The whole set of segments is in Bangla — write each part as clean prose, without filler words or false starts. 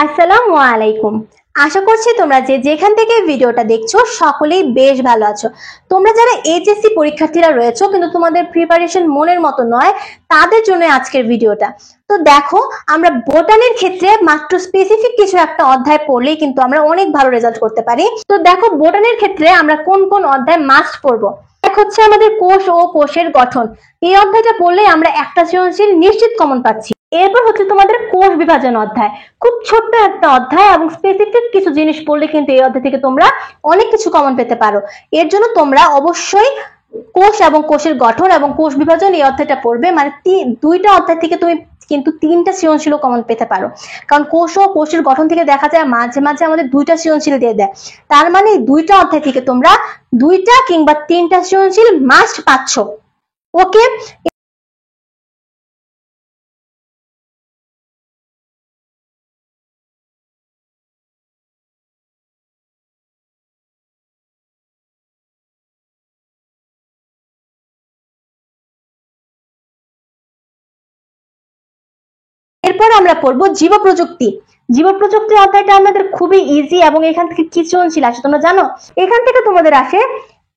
আসসালামু আলাইকুম। আশা করছি তোমরা যে যেখান থেকে ভিডিওটা দেখছো সকলেই বেশ ভালো আছো। তোমরা যারা এইচএসসি পরীক্ষার্থীরা রয়েছো কিন্তু তোমাদের প্রিপারেশন মনের মতো নয়, তাদের জন্য আজকের ভিডিওটা। তো দেখো, আমরা বোটানির ক্ষেত্রে মাত্র স্পেসিফিক কিছু একটা অধ্যায় পড়লেই কিন্তু আমরা অনেক ভালো রেজাল্ট করতে পারি। তো দেখো, বোটানির ক্ষেত্রে আমরা কোন কোন অধ্যায় মাস্ট পড়বো। এক হচ্ছে আমাদের কোষ ও কোষের গঠন। এই অধ্যায়টা পড়লে আমরা একটা সৃজনশীল নিশ্চিত কমন পাচ্ছি। এরপর হচ্ছে তোমাদের কোষ বিভাজন অধ্যায়। খুব ছোট্ট একটা অধ্যায় এবং স্পেসিফিক কিছু জিনিস পড়লে কিন্তু এই অধ্যায় থেকে তোমরা অনেক কিছু কমন পেতে পারো। এর জন্য তোমরা অবশ্যই কোষ এবং কোষের গঠন এবং কোষ বিভাজন এই অধ্যায়টা পড়বে। মানে দুইটা অধ্যায় থেকে তুমি কিন্তু তিনটা সৃজনশীল কমন পেতে পারো, কারণ কোষ ও কোষের গঠন থেকে দেখা যায় মাঝে মাঝে আমাদের দুইটা সৃজনশীল দিয়ে দেয়। তার মানে দুইটা অধ্যায় থেকে তোমরা দুইটা কিংবা তিনটা সৃজনশীল মাস্ট পাচ্ছ। ওকে, এরপর আমরা পড়বো জীব প্রযুক্তি। জীব প্রযুক্তি অধ্যায়টা আমাদের খুবই ইজি এবং এখান থেকে কি সৃজনশীল আসে তোমরা জানো? এখান থেকে তোমাদের আসে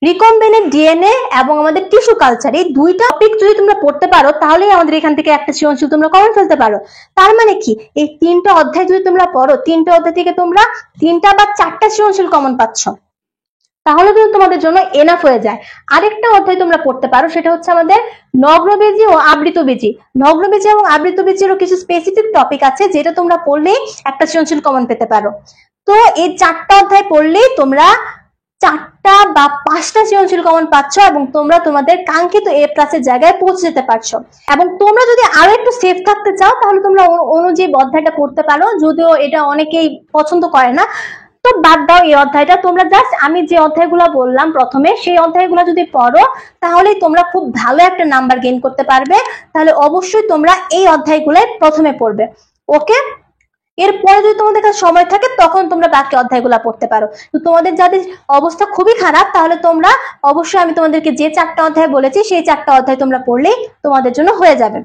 রিকম্বিনেন্ট ডিএনএ এবং আমাদের টিস্যু কালচার। এই দুইটা টপিক যদি তোমরা পড়তে পারো তাহলেই আমাদের এখান থেকে একটা সৃজনশীল তোমরা কমন ফেলতে পারো। তার মানে কি, এই তিনটা অধ্যায় যদি তোমরা পড়ো, তিনটা অধ্যায় থেকে তোমরা তিনটা বা চারটা সৃজনশীল কমন পাচ্ছ, তাহলে কিন্তু তোমাদের জন্য এনাফ হয়ে যায়। আরেকটা অধ্যায় তোমরা পড়তে পারো, সেটা হচ্ছে আমাদের নগ্নবীজি ও আবৃতবীজি। নগ্নবীজি এবং আবৃতবীজিরও কিছু স্পেসিফিক টপিক আছে যেটা তোমরা পড়লেই একটা সৃজনশীল কমন পেতে পারো। তো এই চারটা অধ্যায় পড়লেই তোমরা চারটা বা পাঁচটা সৃজনশীল কমন পাচ্ছ এবং তোমরা তোমাদের কাঙ্ক্ষিত এ প্লাসের জায়গায় পৌঁছে যেতে পারছো। এবং তোমরা যদি আরো একটু সেফ থাকতে চাও তাহলে তোমরা অনুজীব অধ্যায়টা পড়তে পারো, যদিও এটা অনেকেই পছন্দ করে না। তো বাদ দাও এই অধ্যায়টা, তোমরা জাস্ট আমি যে অধ্যায়গুলো বললাম প্রথমে সেই অধ্যায়গুলো যদি পড়ো তাহলেই তোমরা খুব ভালো একটা নাম্বার গেইন করতে পারবে। তাহলে অবশ্যই তোমরা এই অধ্যায়গুলোই প্রথমে পড়বে। ওকে, এরপরে যদি তোমাদের কাছে সময় থাকে তখন তোমরা বাকি অধ্যায়গুলো পড়তে পারো। তো তোমাদের যাদের অবস্থা খুবই খারাপ তাহলে তোমরা অবশ্যই আমি তোমাদেরকে যে চারটা অধ্যায় বলেছি সেই চারটা অধ্যায় তোমরা পড়লেই তোমাদের জন্য হয়ে যাবে।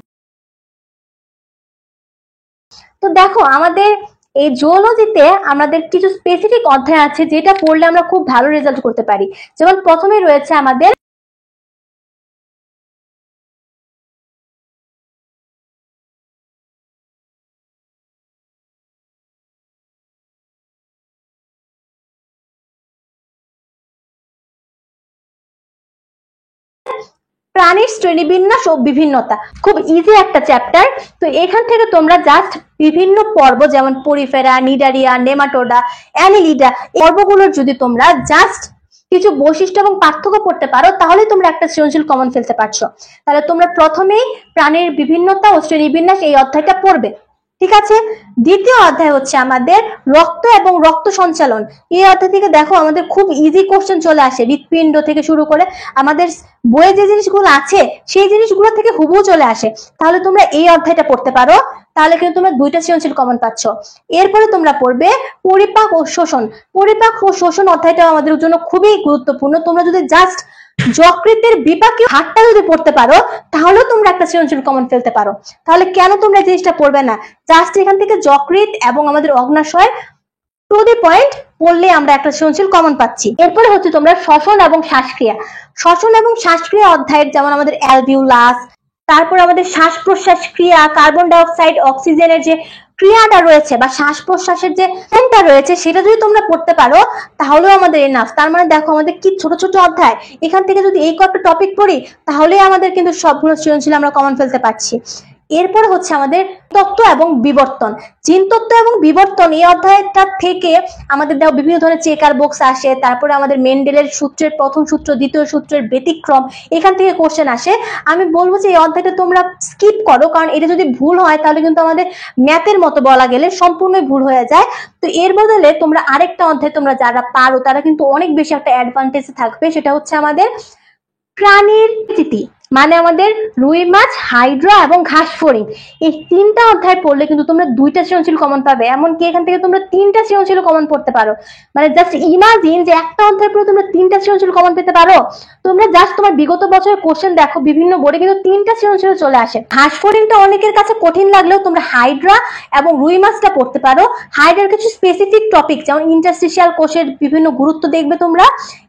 তো দেখো, আমাদের এই জুওলজিতে আমাদের কিছু স্পেসিফিক অধ্যায় আছে যেটা পড়লে আমরা খুব ভালো রেজাল্ট করতে পারি। যেমন প্রথমে রয়েছে আমাদের প্রাণীর শ্রেণীবিন্যাস ও বিভিন্নতা। খুব ইজি একটা চ্যাপ্টার। তো এখান থেকে তোমরা জাস্ট বিভিন্ন পর্ব যেমন পরিফেরা, নিডারিয়া, নেমাটোডা, অ্যানিলিডা পর্বগুলোর যদি তোমরা জাস্ট কিছু বৈশিষ্ট্য এবং পার্থক্য পড়তে পারো তাহলে তোমরা একটা সৃজনশীল কমন ফেলতে পারছো। তাহলে তোমরা প্রথমেই প্রাণীর বিভিন্নতা ও শ্রেণীবিন্যাস এই অধ্যায়টা পড়বে। ঠিক আছে, দ্বিতীয় অধ্যায় হচ্ছে আমাদের রক্ত এবং রক্ত সঞ্চালন। এই অধ্যায় থেকে দেখো আমাদের খুব ইজি কোশ্চেন চলে আসে, হৃৎপিণ্ড থেকে শুরু করে আমাদের বইয়ে যে জিনিসগুলো আছে সেই জিনিসগুলো থেকে হুবহু চলে আসে। তাহলে তোমরা এই অধ্যায়টা পড়তে পারো, তাহলে কিন্তু তোমরা দুইটা সৃজনশীল কমন পাচ্ছ। এরপরে তোমরা পড়বে পরিপাক ও শোষণ। পরিপাক ও শোষণ অধ্যায়টা আমাদের জন্য খুবই গুরুত্বপূর্ণ। তোমরা যদি জাস্ট যকৃতের বিপাকীয় হারটা যদি পড়তে পারো তাহলেও তোমরা একটা সৃজনশীল কমন ফেলতে পারো। তাহলে কেন তোমরা এই জিনিসটা পড়বে না? জাস্ট এখান থেকে যকৃত এবং আমাদের অগ্নাশয় টু দি পয়েন্ট পড়লে আমরা একটা সৃজনশীল কমন পাচ্ছি। এরপরে হচ্ছে তোমরা শ্বসন এবং শ্বাসক্রিয়া। শ্বসন এবং শ্বাসক্রিয়া অধ্যায়ের যেমন আমাদের অ্যালভিউলাস, তারপর আমাদের শ্বাস প্রশ্বাস ক্রিয়া, কার্বন ডাই অক্সাইড অক্সিজেনের যে ক্রিয়াটা রয়েছে বা শ্বাস প্রশ্বাসের যে টা রয়েছে সেটা যদি তোমরা পড়তে পারো তাহলেও আমাদের এনাফ। তার মানে দেখো আমাদের কি ছোট ছোট অধ্যায়, এখান থেকে যদি এই কয়েকটা টপিক পড়ি তাহলে আমাদের কিন্তু সবগুলো সৃজনশীল আমরা কমন ফেলতে পারছি। এরপরে হচ্ছে আমাদের তত্ত্ব এবং বিবর্তন। জিন তত্ত্ব এবং বিবর্তন এই অধ্যায়টা থেকে আমাদের দেখো বিভিন্ন ধরনের চেকার বক্স আসে, তারপরে আমাদের মেন্ডেলের সূত্রের প্রথম সূত্র দ্বিতীয় সূত্রের ব্যতিক্রম এখান থেকে কোশ্চেন আসে। আমি বলবো যে এই অধ্যায়টা তোমরা স্কিপ করো, কারণ এটা যদি ভুল হয় তাহলে কিন্তু আমাদের ম্যাথের মতো বলা গেলে সম্পূর্ণই ভুল হয়ে যায়। তো এর বদলে তোমরা আরেকটা অধ্যায় তোমরা যারা পারো তারা কিন্তু অনেক বেশি একটা অ্যাডভান্টেজ থাকবে, সেটা হচ্ছে আমাদের প্রাণীর পরিচিতি। মানে আমাদের রুই মাছ, হাইড্রা এবং ঘাস ফড়িং, এই 3টা অধ্যায় পড়লে কিন্তু তোমরা 2টা সৃজনশীল কমন পাবে। এমনকি এখান থেকে তোমরা 3টা সৃজনশীল কমন পড়তে পারো। মানে জাস্ট ইমাজিন যে একটা অধ্যায় পড়ে তোমরা 3টা সৃজনশীল কমন পেতে পারো। তোমরা জাস্ট তোমার বিগত বছরের কোশ্চেন দেখো, বিভিন্ন বোর্ডে কিন্তু 3টা সৃজনশীল চলে আসে। ঘাস ফড়িংটা অনেকের কাছে কঠিন লাগলেও তোমরা হাইড্রা এবং রুই মাছটা পড়তে পারো। হাইড্রার কিছু স্পেসিফিক টপিক যেমন ইন্টারস্টিশিয়াল কোষের বিভিন্ন গুরুত্ব দেখবে তোমরা।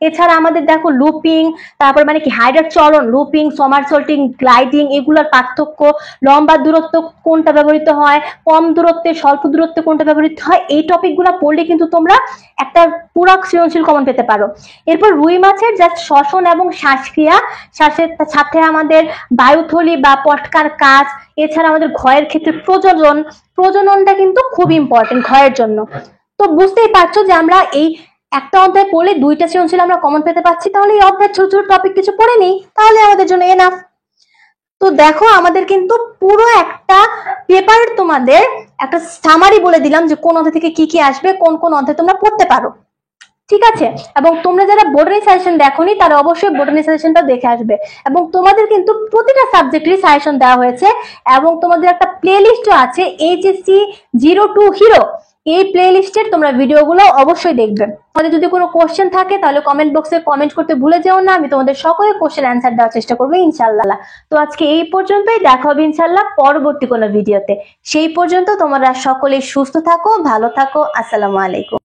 এছাড়া আমাদের দেখো লুপিং, তারপর মানে কি হাইড্রার চলন, লুপিং, সমারসল্টিং, গ্লাইডিং, এগুলোর পার্থক্য, লম্বা দূরত্ব কোনটা ব্যবহৃত হয়, কম দূরত্বে স্বল্প দূরত্বে কোনটা ব্যবহৃত হয়, এই টপিকগুলো পড়লে কিন্তু তোমরা একটা পুরো সৃজনশীল কমন পেতে পারো। এরপর রুই মাছের জাস্ট শ্বসন এবং শ্বাসক্রিয়া, শ্বাসের সাথে আমাদের বায়ুথলি বা পটকার কাজ, এছাড়া আমাদের ঘয়ের ক্ষেত্রে প্রজননটা কিন্তু খুব ইম্পর্টেন্ট ঘয়ের জন্য। তো বুঝতেই পারছো যে আমরা এই একটা অধ্যায় পড়লে 2টা সৃজনশীল আমরা কমন পেতে পারছি। তাহলে এই অধ্যায় ছোট ছোট টপিক কিছু পড়ে নেই, তাহলে আমাদের জন্য এনাফ। তো দেখো আমাদের কিন্তু পুরো একটা পেপারের তোমাদের একটা সামারি বলে দিলাম যে কোন অধ্যায় থেকে কি কি আসবে, কোন কোন অধ্যায় তোমরা পড়তে পারো, ঠিক আছে। এবং তোমরা যারা বোর্ডারি সাজেশন দেখোনি তারা অবশ্যই বোর্ডারি সাজেশনটা দেখে আসবে। এবং তোমাদের কিন্তু প্রতিটা সাবজেক্টেরই সাজেশন দেওয়া হয়েছে এবং তোমাদের একটা প্লে লিস্টও আছে, HSC 02 হিরো। এই প্লে লিস্টের তোমরা ভিডিওগুলো অবশ্যই দেখবে। তোমাদের যদি কোনো কোশ্চেন থাকে তাহলে কমেন্ট বক্সে কমেন্ট করতে ভুলে যেও না। আমি তোমাদের সকলের কোশ্চেন অ্যান্সার দেওয়ার চেষ্টা করবো ইনশাল্লাহ। তো আজকে এই পর্যন্তই, দেখা হবে ইনশাল্লাহ পরবর্তী কোনো ভিডিওতে। সেই পর্যন্ত তোমরা সকলে সুস্থ থাকো, ভালো থাকো। আসসালামু আলাইকুম।